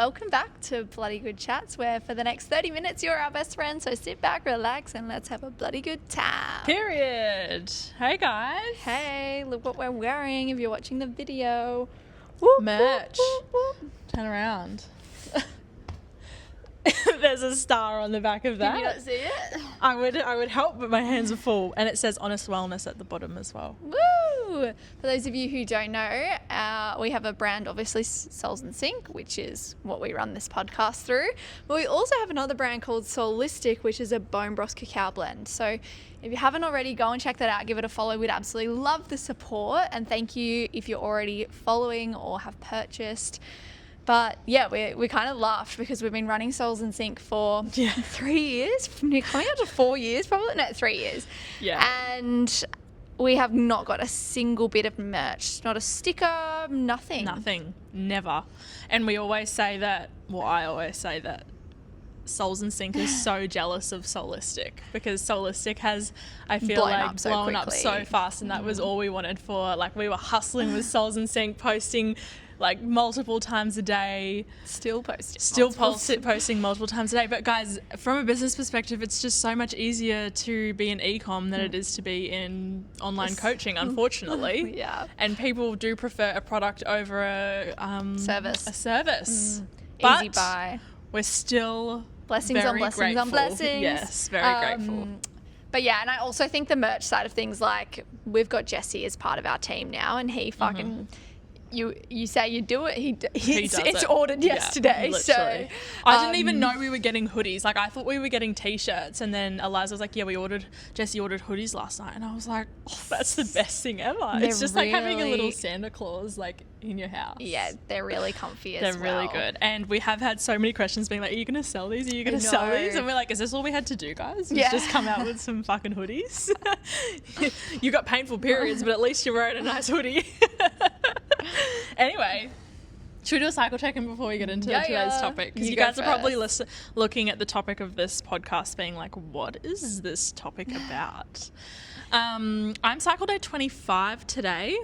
Welcome back to Bloody Good Chats, where for the next 30 minutes you're our best friend. So sit back, relax, and let's have a bloody good time. Period. Hey guys. Hey, look what we're wearing if you're watching the video. Merch. Turn around. There's a star on the back of that. Can you not see it? I would help, but my hands are full. And it says Honest Wellness at the bottom as well. Woo! For those of you who don't know, we have a brand, obviously, Souls and Sync, which is what we run this podcast through. But we also have another brand called Soulistic, which is a bone broth cacao blend. So if you haven't already, go and check that out. Give it a follow. We'd absolutely love the support. And thank you if you're already following or have purchased. But yeah, we kind of laughed because we've been running Souls and Sync for 3 years, coming up to 4 years, probably, no, 3 years. Yeah. And we have not got a single bit of merch, not a sticker, nothing. Nothing. Never. And we always say that, well, I always say that Souls and Sync is so jealous of Soulistic because Soulistic has, I feel Blown like, up so blown up quickly. so fast, and that was all we wanted for, like, we were hustling with Souls and Sync, posting like multiple times a day. Still posting. Posting multiple times a day. But guys, from a business perspective, it's just so much easier to be in e-com than it is to be in online coaching, unfortunately. Yeah. And people do prefer a product over a Service. But Easy buy. we're still Blessings on very blessings on grateful. blessings. Yes, very grateful. But yeah, and I also think the merch side of things, like we've got Jesse as part of our team now, and he fucking... You say you do it, he does it's it. ordered yesterday. So I didn't even know we were getting hoodies. Like, I thought we were getting t-shirts, and then Eliza was like, yeah, Jesse ordered hoodies last night, and I was like, oh, that's the best thing ever. It's just like having a little Santa Claus like in your house. Yeah, they're really comfy as well. They're really good. And we have had so many questions being like, are you going to sell these? Are you going to sell these? And we're like, is this all we had to do, guys? Just come out with some fucking hoodies. You got painful periods, but at least you're wearing a nice hoodie. Anyway, should we do a cycle check-in before we get into today's topic? Because you guys are probably looking at the topic of this podcast being like, what is this topic about? I'm cycle day 25 today.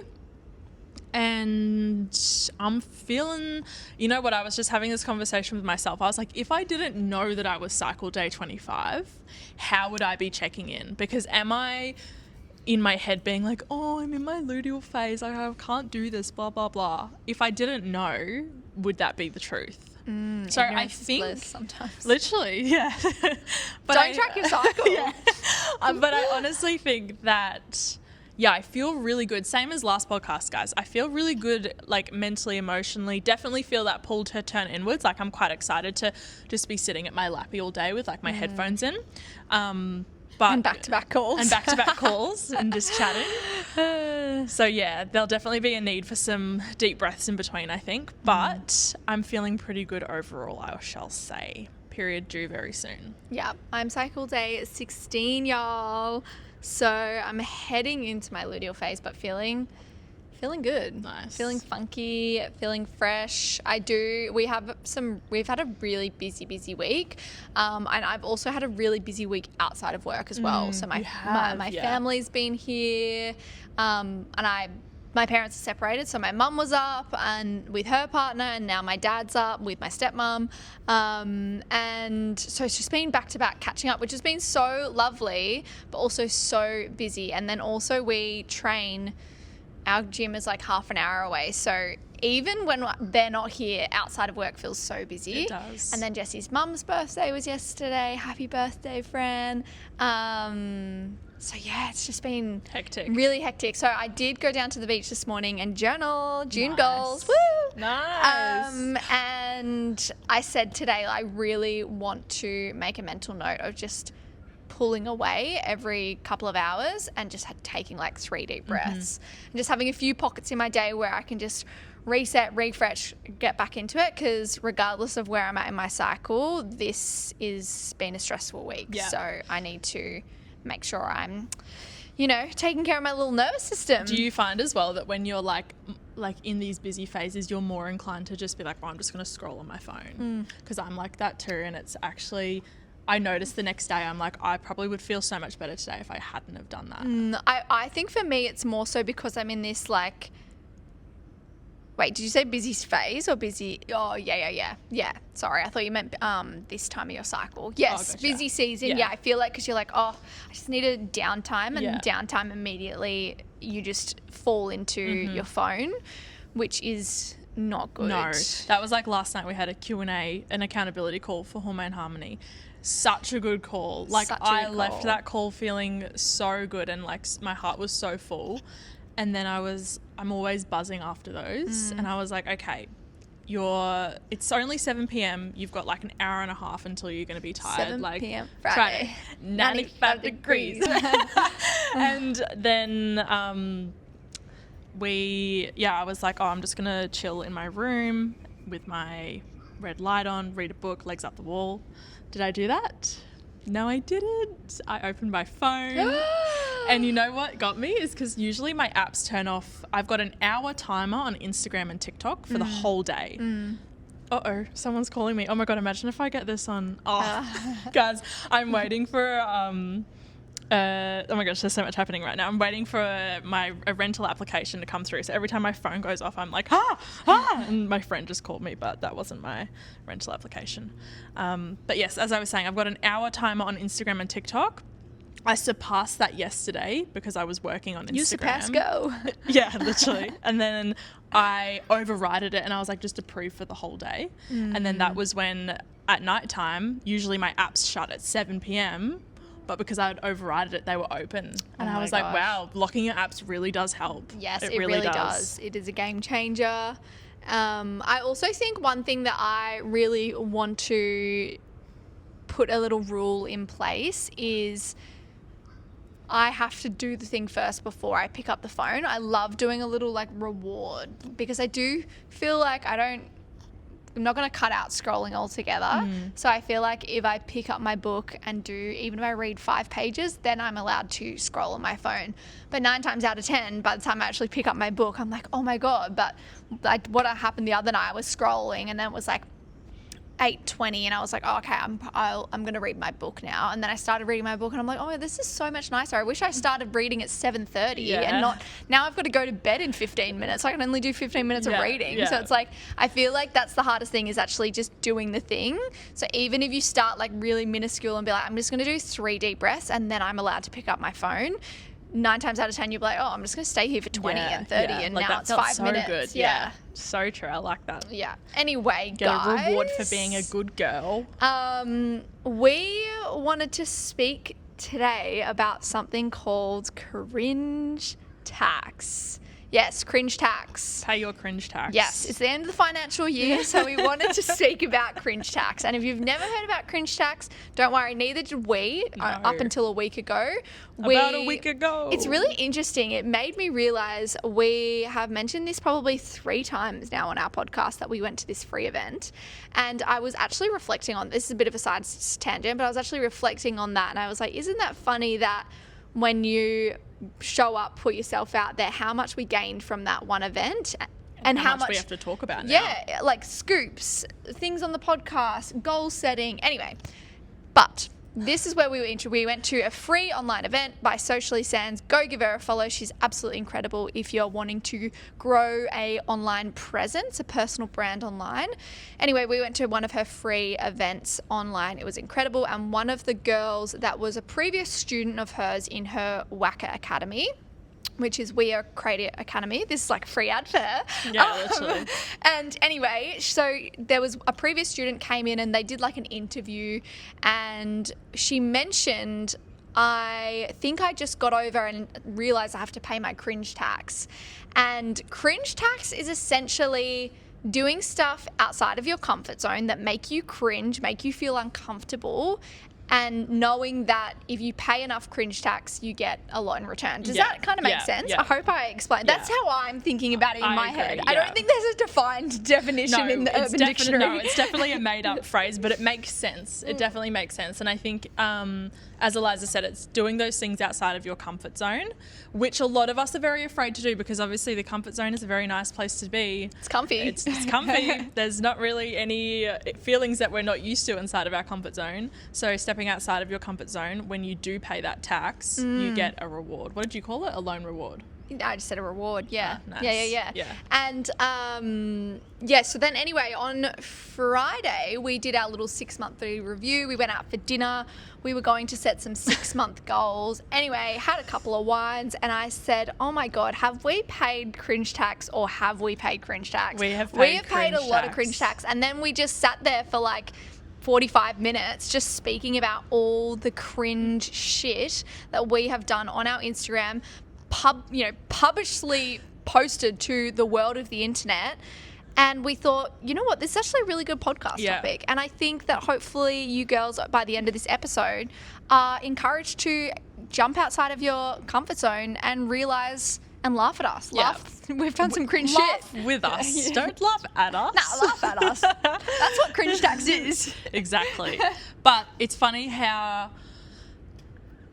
And I'm feeling, you know what, I was just having this conversation with myself. I was like, if I didn't know that I was cycle day 25, how would I be checking in? Because am I in my head being like, oh, I'm in my luteal phase, I can't do this, blah, blah, blah. If I didn't know, would that be the truth? So I think sometimes. Literally, yeah. But Don't track your cycle. But I honestly think that, yeah, I feel really good. Same as last podcast, guys. I feel really good, like mentally, emotionally. Definitely feel that pull to turn inwards. Like, I'm quite excited to just be sitting at my lappy all day with like my headphones in. And back-to-back calls. And just chatting. So yeah, there'll definitely be a need for some deep breaths in between, I think. But I'm feeling pretty good overall, I shall say. Period due very soon. Yeah, I'm cycle day 16, y'all. So I'm heading into my luteal phase, but feeling good. Nice. Feeling funky, feeling fresh. We've had a really busy week. And I've also had a really busy week outside of work as well. So my family's been here. And my parents are separated. So my mum was up and with her partner, and now my dad's up with my stepmom. And so it's just been back to back catching up, which has been so lovely, but also so busy. And then also we train. Our gym is like half an hour away. So even when they're not here, outside of work feels so busy. It does. And then Jesse's mum's birthday was yesterday. Happy birthday, Fran. So yeah, it's just been hectic. Really hectic. So I did go down to the beach this morning and journal, June goals. Woo! Nice. And I said today, I really want to make a mental note of just pulling away every couple of hours and just taking like 3 deep breaths and just having a few pockets in my day where I can just reset, refresh, get back into it, because regardless of where I'm at in my cycle, this has been a stressful week. Yeah. So I need to make sure I'm, taking care of my little nervous system. Do you find as well that when you're like in these busy phases, you're more inclined to just be like, well, I'm just going to scroll on my phone? Because I'm like that too, and it's actually... I noticed the next day, I'm like, I probably would feel so much better today if I hadn't have done that. I think for me, it's more so because I'm in this like Wait, did you say busy phase or busy? Oh, yeah. Sorry, I thought you meant this time of your cycle. Yes, gotcha. busy season. Yeah, I feel like because you're like, oh, I just need a downtime, and downtime immediately you just fall into your phone, which is not good. No, that was like last night we had a Q&A, an accountability call for Hormone Harmony. Such a good call. Like I left that call feeling so good, and like my heart was so full. And then I'm always buzzing after those. And I was like, okay, it's only 7 p.m. You've got like an hour and a half until you're going to be tired. 7 like p.m. Friday. 95 degrees. And then I was like, oh, I'm just going to chill in my room with my red light on, read a book, legs up the wall. Did I do that? No, I didn't. I opened my phone. And you know what got me is because usually my apps turn off. I've got an hour timer on Instagram and TikTok for the whole day. Uh-oh, someone's calling me. Oh my God, imagine if I get this on. Oh, guys, I'm waiting for, oh my gosh, there's so much happening right now. I'm waiting for a rental application to come through. So every time my phone goes off, I'm like, and my friend just called me, but that wasn't my rental application. But yes, as I was saying, I've got an hour timer on Instagram and TikTok. I surpassed that yesterday because I was working on Instagram. You surpassed Go. Yeah, literally. And then I overrided it and I was like, just approved for the whole day. And then that was when at nighttime, usually my apps shut at 7 p.m, but because I had overrided it, they were open. And I was like, wow, locking your apps really does help. Yes, it really does. It is a game changer. I also think one thing that I really want to put a little rule in place is I have to do the thing first before I pick up the phone. I love doing a little like reward because I do feel like I'm not going to cut out scrolling altogether. So I feel like if I pick up my book and even if I read 5 pages, then I'm allowed to scroll on my phone. But 9 times out of 10, by the time I actually pick up my book, I'm like, oh my God. But like what happened the other night, I was scrolling and then it was like 8:20 and I was like, oh, okay, I'm going to read my book now. And then I started reading my book and I'm like, oh, this is so much nicer. I wish I started reading at 7:30 and not now I've got to go to bed in 15 minutes. I can only do 15 minutes of reading. So it's like, I feel like that's the hardest thing is actually just doing the thing. So even if you start like really minuscule and be like, I'm just going to do 3 deep breaths and then I'm allowed to pick up my phone. 9 times out of 10 you'll be like, oh, I'm just going to stay here for 20 and 30 and like now it's 5 minutes. Good. Yeah. So true. I like that. Yeah. Anyway, Get a reward for being a good girl. We wanted to speak today about something called cringe tax. Yes, cringe tax. Pay your cringe tax. Yes, it's the end of the financial year, so we wanted to speak about cringe tax. And if you've never heard about cringe tax, don't worry, neither did we up until a week ago. About a week ago. It's really interesting. It made me realise we have mentioned this probably 3 times now on our podcast that we went to this free event. And I was actually reflecting on, this is a bit of a side tangent, but I was actually reflecting on that. And I was like, isn't that funny that when you show up, put yourself out there, how much we gained from that one event and how much we have to talk about now. Yeah, like scoops, things on the podcast, goal setting. Anyway, but this is where we went to a free online event by Socially Sans. Go give her a follow. She's absolutely incredible if you're wanting to grow a online presence, a personal brand online. Anyway, we went to one of her free events online. It was incredible. And one of the girls that was a previous student of hers in her WACA Academy, which is We Are Creative Academy. This is like a free ad for her. Yeah, literally. And anyway, so there was a previous student came in and they did like an interview and she mentioned, I think I just got over and realised I have to pay my cringe tax. And cringe tax is essentially doing stuff outside of your comfort zone that make you cringe, make you feel uncomfortable, and knowing that if you pay enough cringe tax, you get a lot in return. Does that kind of make sense? I hope I explained. That's how I'm thinking about it in my head. I don't think there's a defined definition in the Urban Dictionary. No, it's definitely a made-up phrase, but it makes sense. It definitely makes sense. And I think, as Eliza said, it's doing those things outside of your comfort zone, which a lot of us are very afraid to do because obviously the comfort zone is a very nice place to be. It's comfy. It's comfy. There's not really any feelings that we're not used to inside of our comfort zone. So stepping outside of your comfort zone, when you do pay that tax, you get a reward. What did you call it? A loan reward. I just said a reward. Yeah. Nice. Yeah. And so then anyway, on Friday we did our little 6-monthly review. We went out for dinner. We were going to set some 6-month goals. Anyway, had a couple of wines and I said, oh my God, have we paid cringe tax or have we paid cringe tax? We have paid a lot of cringe tax. And then we just sat there for like 45 minutes just speaking about all the cringe shit that we have done on our Instagram, publicly posted to the world of the internet. And we thought, you know what, this is actually a really good podcast topic. And I think that hopefully you girls, by the end of this episode, are encouraged to jump outside of your comfort zone and realise and laugh at us. We've done some cringe shit. Laugh with us. Don't laugh at us. Nah, laugh at us. That's what cringe tax is. Exactly. But it's funny how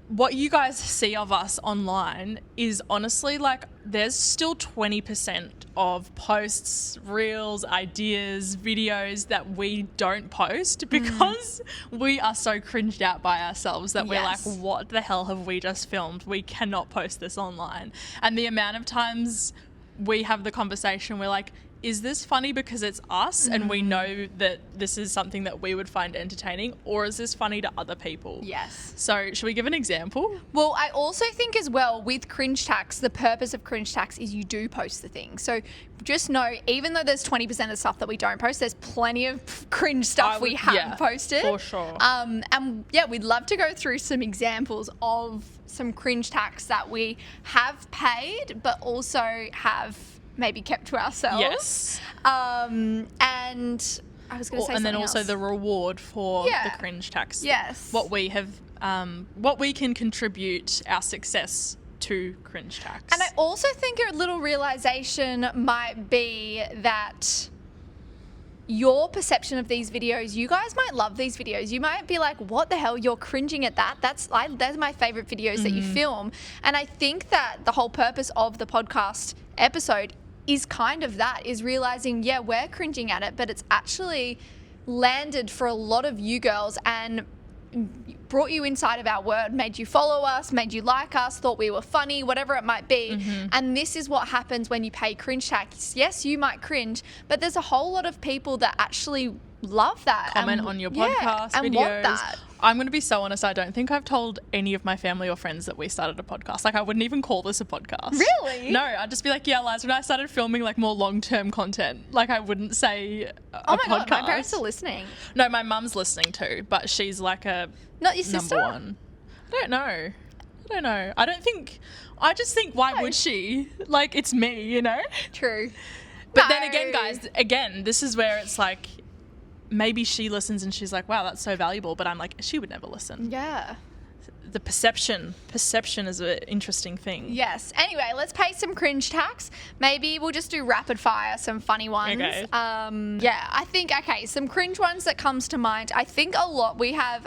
what you guys see of us online is honestly like there's still 20% of posts, reels, ideas, videos that we don't post because we are so cringed out by ourselves that we're like, what the hell have we just filmed? We cannot post this online. And the amount of times we have the conversation, we're like, is this funny because it's us and we know that this is something that we would find entertaining, or is this funny to other people? Yes. So should we give an example? Well, I also think as well with cringe tax, the purpose of cringe tax is you do post the thing. So just know, even though there's 20% of stuff that we don't post, there's plenty of cringe stuff we haven't posted. For sure. And yeah, we'd love to go through some examples of some cringe tax that we have paid, but also have maybe kept to ourselves. Yes. And I was going to say and then something also else. the reward for the cringe tax. Yes. What we have, what we can contribute our success to cringe tax. And I also think a little realization might be that your perception of these videos, you guys might love these videos. You might be like, what the hell, you're cringing at that? That's my favorite videos that you film. And I think that the whole purpose of the podcast episode is kind of that, is realizing, yeah, we're cringing at it, but it's actually landed for a lot of you girls and brought you inside of our world, made you follow us, made you like us, thought we were funny, whatever it might be. And this is what happens when you pay cringe tax. Yes, you might cringe, but there's a whole lot of people that actually love that. Comment on your podcast videos. And want that. I'm going to be so honest, I don't think I've told any of my family or friends that we started a podcast. Like, I wouldn't even call this a podcast. Really? No, I'd just be like, yeah, Liza, when I started filming like more long-term content, like I wouldn't say a podcast. Oh my God, my parents are listening. No, my mum's listening too, but she's like a Not your sister? number one. I don't know. I just think, why would she? Like, it's me, you know? True. But then again, guys, this is where it's like, maybe she listens and she's like, wow, that's so valuable. But I'm like, she would never listen. Yeah. The perception is an interesting thing. Yes. Anyway, let's pay some cringe tax. Maybe we'll just do rapid fire, some funny ones. Okay. Yeah, I think, some cringe ones that comes to mind. I think a lot we have,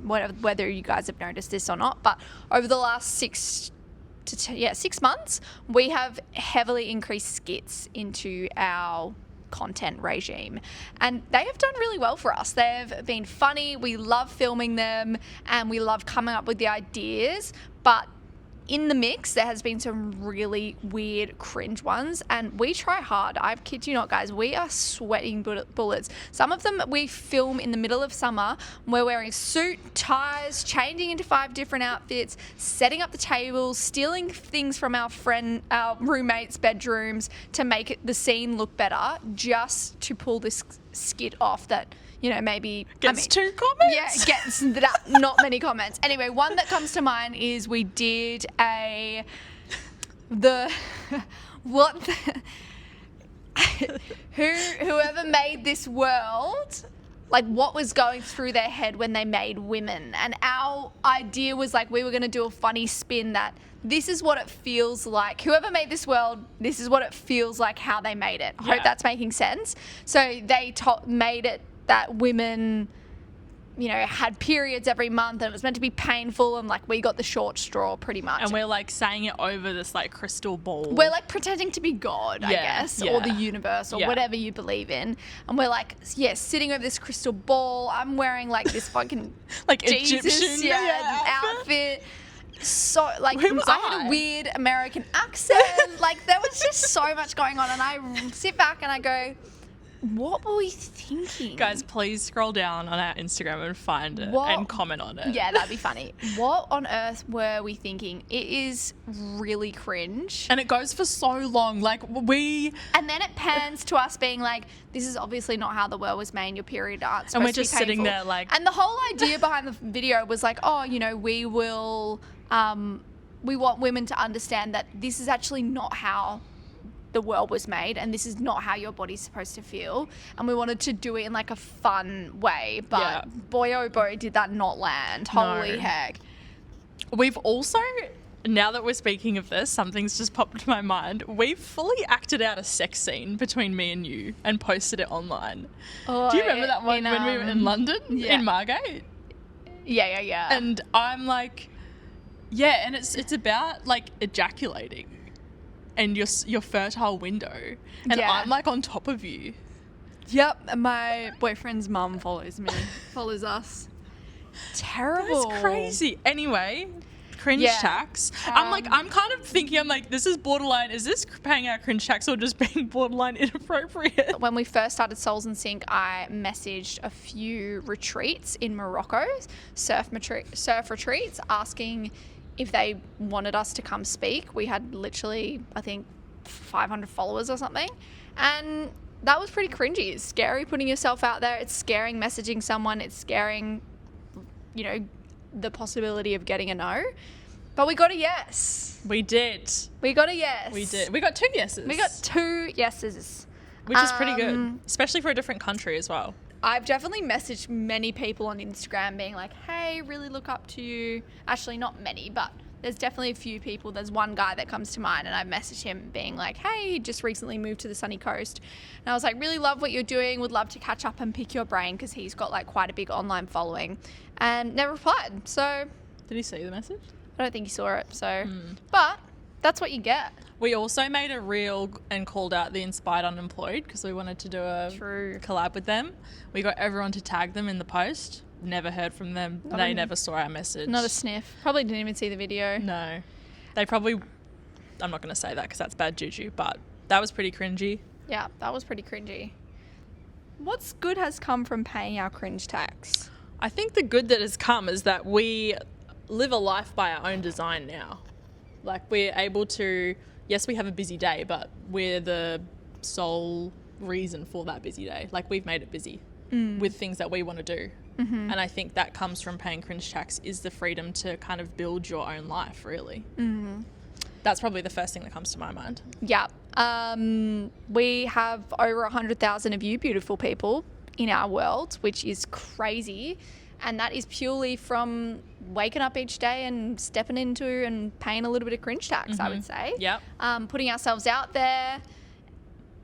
whether you guys have noticed this or not, but over the last 6 months, we have heavily increased skits into our content regime, and they have done really well for us. They've been funny, we love filming them, and we love coming up with the ideas, but in the mix there has been some really weird cringe ones, and we try hard. I kid you not, guys, we are sweating bullets. Some of them we film in the middle of summer. We're wearing suit, ties, changing into 5 different outfits, setting up the tables, stealing things from our roommates' bedrooms to make the scene look better, just to pull this skit off that, you know, maybe gets 2 comments. Yeah, gets not many comments. Anyway, one that comes to mind is we did whoever made this world, like, what was going through their head when they made women. And our idea was like, we were going to do a funny spin that this is what it feels like. Whoever made this world, this is what it feels like how they made it. I hope that's making sense. So they made it that women, you know, had periods every month and it was meant to be painful, and like we got the short straw pretty much. And we're like saying it over this like crystal ball. We're like pretending to be God, I guess, or the universe, or whatever you believe in. And we're like, sitting over this crystal ball. I'm wearing like this fucking like Jesus Egyptian outfit. so like Where was I had I? a weird American accent. Like there was just so much going on, and I sit back and I go, what were we thinking? Guys, please scroll down on our Instagram and find it and comment on it. Yeah, that'd be funny. What on earth were we thinking? It is really cringe. And it goes for so long. Like, And then it pans to us being like, this is obviously not how the world was made. Your period aren't supposed and we're to be just sitting painful. there like... And the whole idea behind the video was like, oh, you know, we will, we want women to understand that this is actually not how the world was made, and this is not how your body's supposed to feel. And we wanted to do it in like a fun way, but boy oh boy did that not land. Holy heck. We've also, now that we're speaking of this, something's just popped into my mind. We've fully acted out a sex scene between me and you and posted it online. Oh, do you remember that one when we were in London? Yeah. In Margate? Yeah. And I'm like, yeah, and it's about like ejaculating and your fertile window, and I'm like on top of you. Yep, my boyfriend's mum follows us. Terrible. That's crazy. Anyway, cringe tax. I'm kind of thinking, this is borderline. Is this paying our cringe tax or just being borderline inappropriate? When we first started Souls in Sync, I messaged a few retreats in Morocco, surf retreats, asking if they wanted us to come speak. We had literally, I think, 500 followers or something. And that was pretty cringy. It's scary putting yourself out there. It's scaring messaging someone. It's scaring, you know, the possibility of getting a no. But we got a yes. We did. We got a yes. We did. We got 2 yeses. We got 2 yeses. Which is pretty good, especially for a different country as well. I've definitely messaged many people on Instagram being like, hey, really look up to you. Actually, not many, but there's definitely a few people. There's one guy that comes to mind, and I've messaged him being like, hey, he just recently moved to the sunny coast. And I was like, really love what you're doing. Would love to catch up and pick your brain, because he's got like quite a big online following. And never replied. So did he see the message? I don't think he saw it. So, but that's what you get. We also made a reel and called out the Inspired Unemployed because we wanted to do a collab with them. We got everyone to tag them in the post. Never heard from them. They never saw our message. Not a sniff. Probably didn't even see the video. No. They probably... I'm not going to say that because that's bad juju, but that was pretty cringy. Yeah, that was pretty cringy. What's good has come from paying our cringe tax? I think the good that has come is that we live a life by our own design now. Like, we're able to... Yes, we have a busy day, but we're the sole reason for that busy day. Like, we've made it busy with things that we want to do. And I think that comes from paying cringe tax, is the freedom to kind of build your own life, really. That's probably the first thing that comes to my mind. Yeah. We have over 100,000 of you beautiful people in our world, which is crazy. And that is purely from waking up each day and stepping into and paying a little bit of cringe tax, I would say. Yep. Putting ourselves out there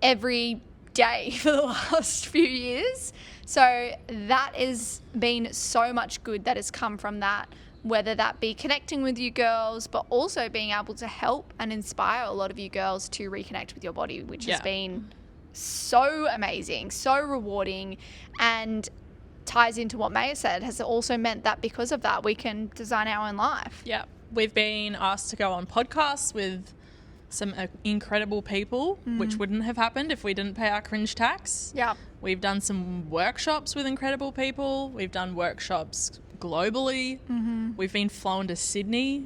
every day for the last few years. So that has been so much good that has come from that, whether that be connecting with you girls, but also being able to help and inspire a lot of you girls to reconnect with your body, which has been so amazing, so rewarding, and ties into what Maya said, has also meant that because of that, we can design our own life. Yeah. We've been asked to go on podcasts with some incredible people, which wouldn't have happened if we didn't pay our cringe tax. Yeah. We've done some workshops with incredible people. We've done workshops globally. We've been flown to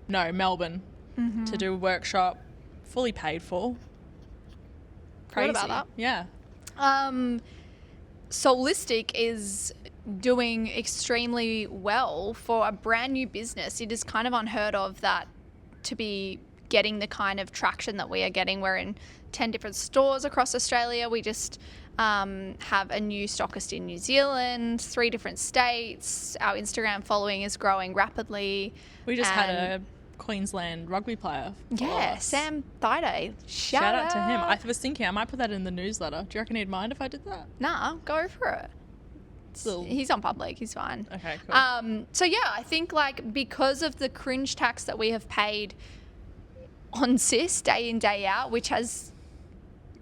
Melbourne, to do a workshop, fully paid for. Crazy. What about that? Yeah. Soulistic is doing extremely well for a brand new business. It is kind of unheard of that to be getting the kind of traction that we are getting. We're in 10 different stores across Australia. We just have a new stockist in New Zealand, 3 different states. Our Instagram following is growing rapidly. We just had a Queensland rugby player. Yeah, Sam Thaiday. Shout out to him. I was thinking I might put that in the newsletter. Do you reckon he'd mind if I did that? Nah, go for it. He's on public. He's fine. Okay, cool. So yeah, I think like because of the cringe tax that we have paid on cis day in, day out, which has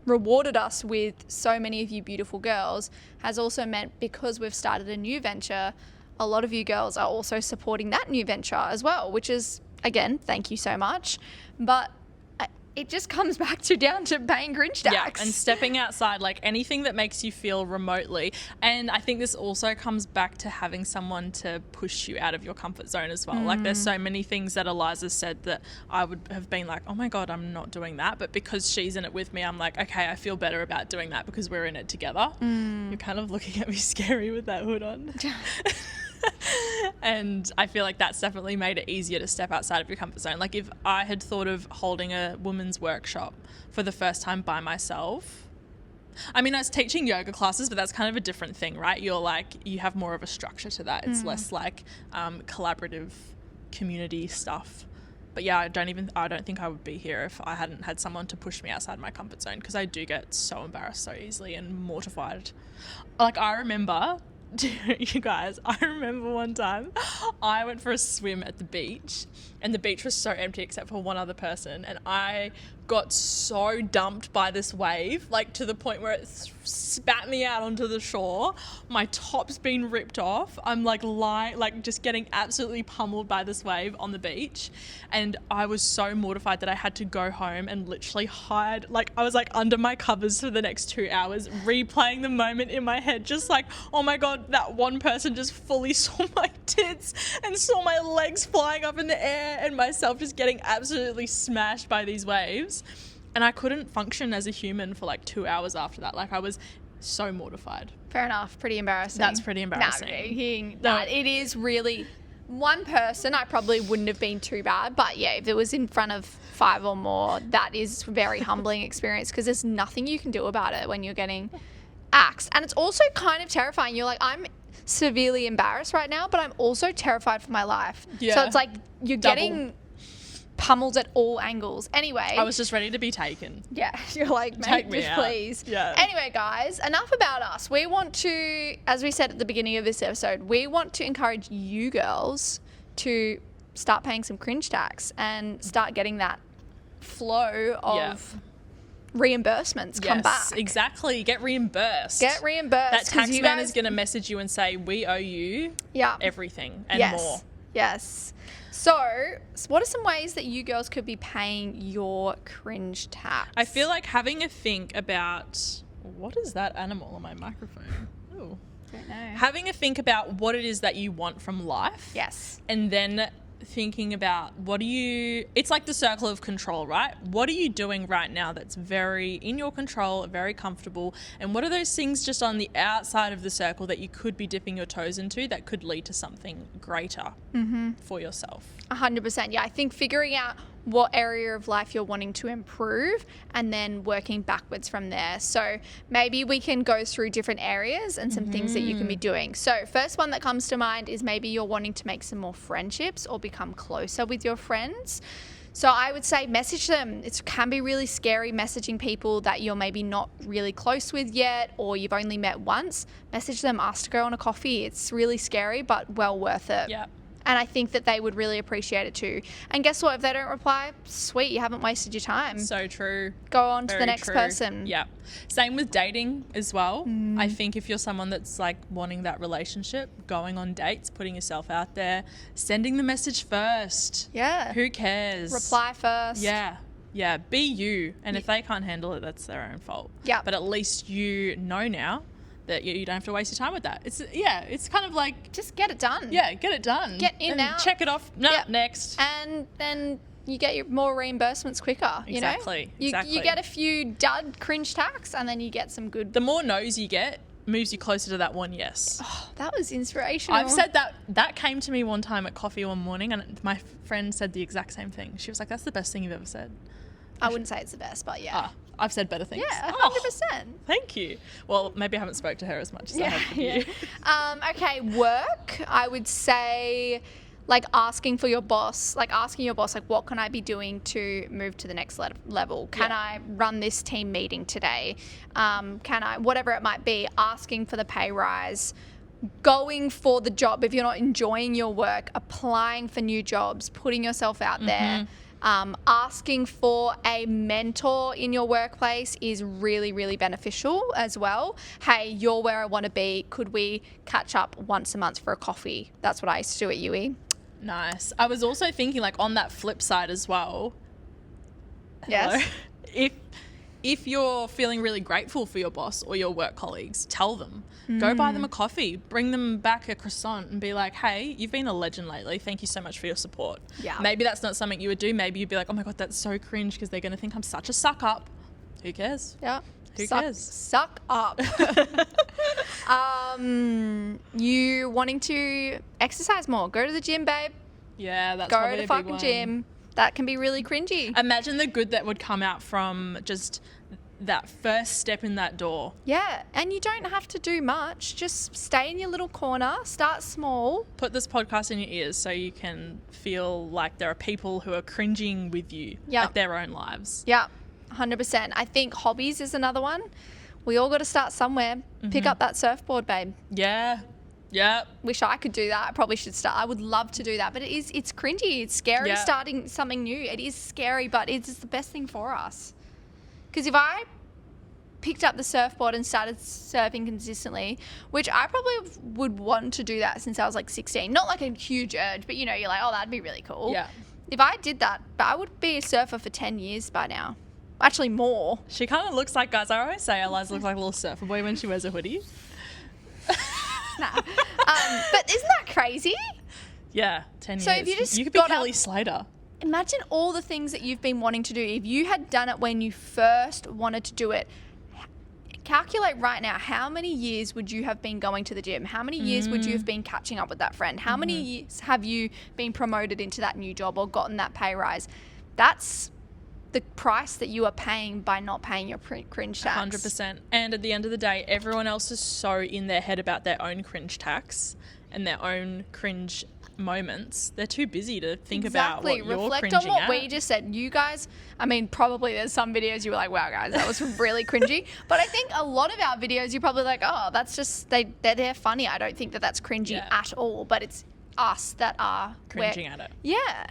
rewarded us with so many of you beautiful girls, has also meant because we've started a new venture, a lot of you girls are also supporting that new venture as well, which is again, thank you so much. But it just comes down to paying cringe tax. Yeah, and stepping outside, like anything that makes you feel remotely. And I think this also comes back to having someone to push you out of your comfort zone as well. Like there's so many things that Eliza said that I would have been like, oh my God, I'm not doing that. But because she's in it with me, I'm like, okay, I feel better about doing that because we're in it together. You're kind of looking at me scary with that hood on. And I feel like that's definitely made it easier to step outside of your comfort zone. Like if I had thought of holding a women's workshop for the first time by myself, I mean, I was teaching yoga classes, but that's kind of a different thing, right? You have more of a structure to that. It's less like collaborative community stuff. But yeah, I don't think I would be here if I hadn't had someone to push me outside my comfort zone, because I do get so embarrassed so easily and mortified. Like I remember... You guys, I remember one time I went for a swim at the beach and the beach was so empty except for one other person, and I got so dumped by this wave, like to the point where it spat me out onto the shore. My top's been ripped off. I'm like just getting absolutely pummeled by this wave on the beach, and I was so mortified that I had to go home and literally hide. Like I was like under my covers for the next 2 hours, replaying the moment in my head, just like, oh my God, that one person just fully saw my tits and saw my legs flying up in the air and myself just getting absolutely smashed by these waves. And I couldn't function as a human for like 2 hours after that. Like I was so mortified. Fair enough. Pretty embarrassing. That's pretty embarrassing. It is really... One person, I probably wouldn't have been too bad. But yeah, if it was in front of 5 or more, that is a very humbling experience, because there's nothing you can do about it when you're getting axed. And it's also kind of terrifying. You're like, I'm severely embarrassed right now, but I'm also terrified for my life. Yeah. So it's like you're getting pummeled at all angles. Anyway. I was just ready to be taken. Yeah. You're like, take me just out. Please. Yeah. Anyway, guys, enough about us. We want to, as we said at the beginning of this episode, we want to encourage you girls to start paying some cringe tax and start getting that flow of reimbursements come back. Yes, exactly. Get reimbursed. That tax man is going to message you and say, we owe you everything and more. Yes. So, what are some ways that you girls could be paying your cringe tax? I feel like having a think about, what is that animal on my microphone? Oh, don't know. Having a think about what it is that you want from life. Yes. And then thinking about it's like the circle of control, right? What are you doing right now that's very in your control, very comfortable? And what are those things just on the outside of the circle that you could be dipping your toes into that could lead to something greater for yourself? 100%. Yeah, I think figuring out what area of life you're wanting to improve and then working backwards from there. So maybe we can go through different areas and some things that you can be doing. So first one that comes to mind is maybe you're wanting to make some more friendships or become closer with your friends. So I would say message them. It can be really scary messaging people that you're maybe not really close with yet, or you've only met once. Message them, ask to go on a coffee. It's really scary, but well worth it. Yeah. And I think that they would really appreciate it too. And guess what? If they don't reply, sweet, you haven't wasted your time. So true. Go on to Very the next true. person. Yeah. Same with dating as well. I think if you're someone that's like wanting that relationship, going on dates, putting yourself out there, sending the message first. Yeah. Who cares? Reply first. Yeah. Yeah. Be you. And if they can't handle it, that's their own fault. Yeah. But at least you know now that you don't have to waste your time with that. It's kind of like... Just get it done. Yeah, get it done. Get in and now. Check it off. No, next. And then you get your more reimbursements quicker, you know? Exactly. You get a few dud cringe tax and then you get some good... The more no's you get moves you closer to that one yes. Oh, that was inspirational. I've said that came to me one time at coffee one morning, and my friend said the exact same thing. She was like, that's the best thing you've ever said. I wouldn't say it's the best, but yeah. I've said better things. Yeah, 100%. Oh, thank you. Well, maybe I haven't spoke to her as much as I have with you. Okay, work. I would say, like, asking your boss, like, what can I be doing to move to the next level? Can I run this team meeting today? Can I, whatever it might be, asking for the pay rise, going for the job if you're not enjoying your work, applying for new jobs, putting yourself out there. Asking for a mentor in your workplace is really, really beneficial as well. Hey, you're where I want to be. Could we catch up once a month for a coffee? That's what I used to do at UE. Nice. I was also thinking, like, on that flip side as well. Yes. Hello? If you're feeling really grateful for your boss or your work colleagues, tell them. Go buy them a coffee. Bring them back a croissant and be like, hey, you've been a legend lately. Thank you so much for your support. Yeah. Maybe that's not something you would do. Maybe you'd be like, oh my God, that's so cringe because they're going to think I'm such a suck up. Who cares? Yeah. Who cares? Suck up. You wanting to exercise more. Go to the gym, babe. Yeah, that's Go probably to a fucking big one. gym. That can be really cringy. Imagine the good that would come out from just that first step in that door. Yeah, and you don't have to do much. Just stay in your little corner, start small. Put this podcast in your ears so you can feel like there are people who are cringing with you at their own lives. Yeah, 100%. I think hobbies is another one. We all got to start somewhere. Pick up that surfboard, babe. Yeah. Yeah. Wish I could do that. I probably should start. I would love to do that, but it's cringy. It's scary starting something new. It is scary, but it's the best thing for us. Because if I picked up the surfboard and started surfing consistently, which I probably would want to do that since I was like 16. Not like a huge urge, but you know, you're like, oh, that'd be really cool. Yeah. If I did that, but I would be a surfer for 10 years by now. Actually, more. She kind of looks like, guys, I always say Eliza looks like a little surfer boy when she wears a hoodie. Nah. But isn't that crazy? Yeah, 10 years. So if you just could be got Kelly up- Slater. Imagine all the things that you've been wanting to do. If you had done it when you first wanted to do it, calculate right now, how many years would you have been going to the gym? How many years would you have been catching up with that friend? How many years have you been promoted into that new job or gotten that pay rise? That's the price that you are paying by not paying your cringe tax. 100%. And at the end of the day, everyone else is so in their head about their own cringe tax and their own cringe moments. They're too busy to think about what you're Reflect cringing on what at. we just said. You guys, I mean, probably there's some videos you were like, wow, guys, that was really cringy. But I think a lot of our videos, you're probably like, oh, that's just, they're funny. I don't think that that's cringy at all. But it's us that are cringing at it. Yeah.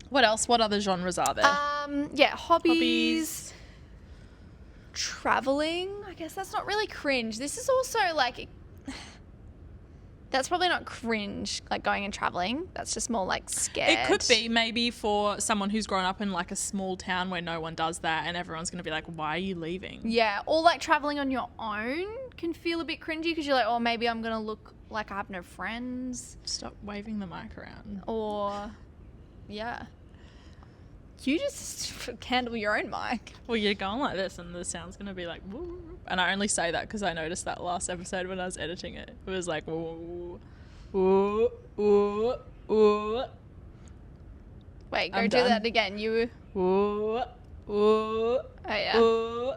What else? What other genres are there? Hobbies. Traveling. I guess that's not really cringe. This is also like, that's probably not cringe, like going and traveling. That's just more like scared. It could be maybe for someone who's grown up in like a small town where no one does that and everyone's going to be like, why are you leaving? Yeah, or like traveling on your own can feel a bit cringy because you're like, oh, maybe I'm going to look like I have no friends. Stop waving the mic around. Or, yeah. You just handle your own mic. Well, you're going like this and the sound's going to be like, woo. And I only say that because I noticed that last episode when I was editing it. It was like, woo, woo, woo, woo. Wait, go do that again. You. Woo, woo, Oh, yeah. woo.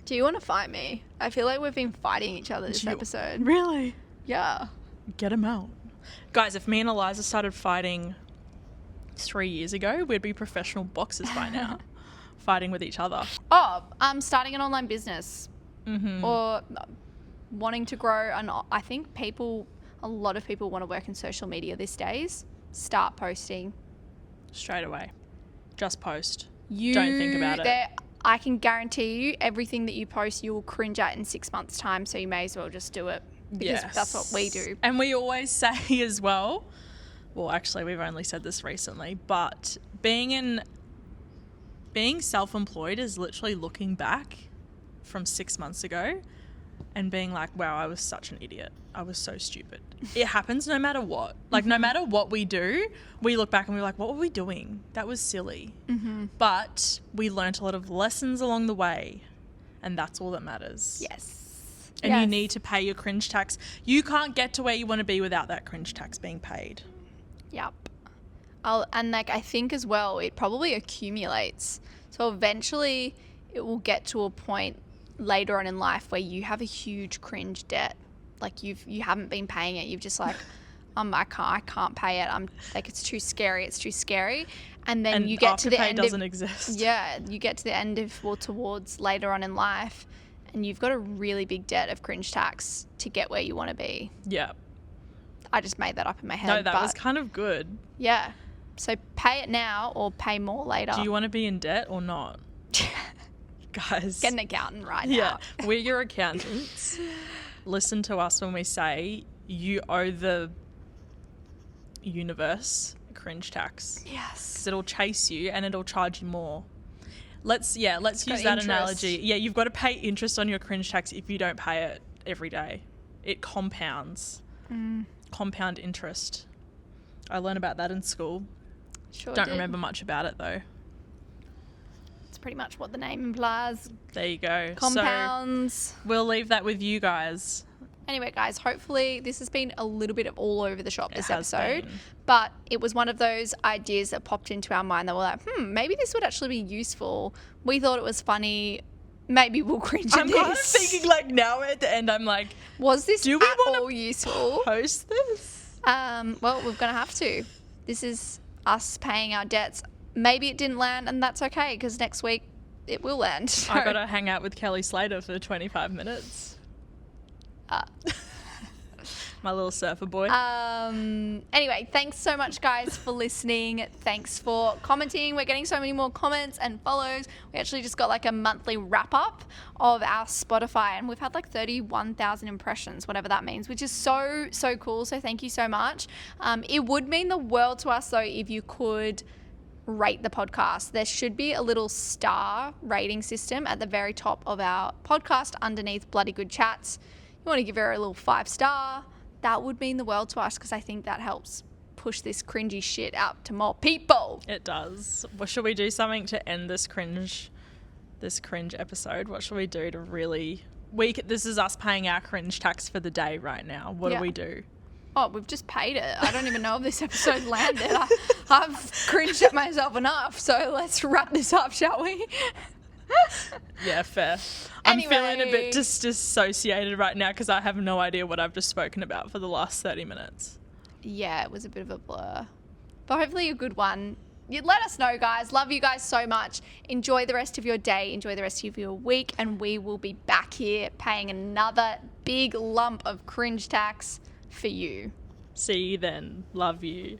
Do you want to fight me? I feel like we've been fighting each other this episode. Really? Yeah. Get him out. Guys, if me and Eliza started fighting 3 years ago, we'd be professional boxers by now, fighting with each other. Oh, starting an online business or wanting to grow. And I think a lot of people want to work in social media these days. Start posting. Straight away. Just post. Don't think about it. I can guarantee you everything that you post, you will cringe at in 6 months' time. So you may as well just do it because that's what we do. And we always say as well, well, actually, we've only said this recently, but being self-employed is literally looking back from 6 months ago and being like, wow, I was such an idiot. I was so stupid. It happens no matter what. Like, no matter what we do, we look back and we're like, what were we doing? That was silly. But we learnt a lot of lessons along the way, and that's all that matters. Yes. And you need to pay your cringe tax. You can't get to where you want to be without that cringe tax being paid. Yep. And like I think as well, it probably accumulates. So eventually it will get to a point later on in life where you have a huge cringe debt. Like you haven't been paying it. You've just like, I can't pay it. I'm like, it's too scary. And then you get to the end. doesn't exist. Yeah. You get to the end of, towards later on in life and you've got a really big debt of cringe tax to get where you want to be. Yeah. I just made that up in my head. No, that was kind of good. Yeah. So pay it now or pay more later. Do you want to be in debt or not? Guys. Get an accountant right now. Yeah. We're your accountants. Listen to us when we say you owe the universe, cringe tax. Yes. Because it'll chase you and it'll charge you more. Let's use that interest. analogy. Yeah, you've got to pay interest on your cringe tax if you don't pay it every day. It compounds. Compound interest. I learned about that in school. Don't remember much about it though. It's pretty much what the name implies. There you go. Compounds. So we'll leave that with you guys. Anyway, guys, hopefully this has been a little bit of all over the shop this episode. Been. But it was one of those ideas that popped into our mind that we're like, maybe this would actually be useful. We thought it was funny. Maybe we'll cringe at this. I'm kind of thinking like now at the end, I'm like, was this do we at all useful? Post this? Well, we're going to have to. This is us paying our debts. Maybe it didn't land, and that's okay because next week it will land. So. I got to hang out with Kelly Slater for 25 minutes. My little surfer boy. Anyway, thanks so much, guys, for listening. Thanks for commenting. We're getting so many more comments and follows. We actually just got like a monthly wrap up of our Spotify, and we've had like 31,000 impressions, whatever that means, which is so cool. So thank you so much. It would mean the world to us, though, if you could rate the podcast. There should be a little star rating system at the very top of our podcast underneath Bloody Good Chats. You want to give her a little 5-star. That would mean the world to us because I think that helps push this cringy shit out to more people. It does. Well, should we do something to end this cringe episode? What should we do to really... This is us paying our cringe tax for the day right now. What do we do? Oh, we've just paid it. I don't even know if this episode landed. I've cringed at myself enough. So let's wrap this up, shall we? Yeah, fair. Anyway. I'm feeling a bit dissociated right now because I have no idea what I've just spoken about for the last 30 minutes. Yeah, it was a bit of a blur. But hopefully a good one. You let us know, guys. Love you guys so much. Enjoy the rest of your day. Enjoy the rest of your week. And we will be back here paying another big lump of cringe tax for you. See you then. Love you.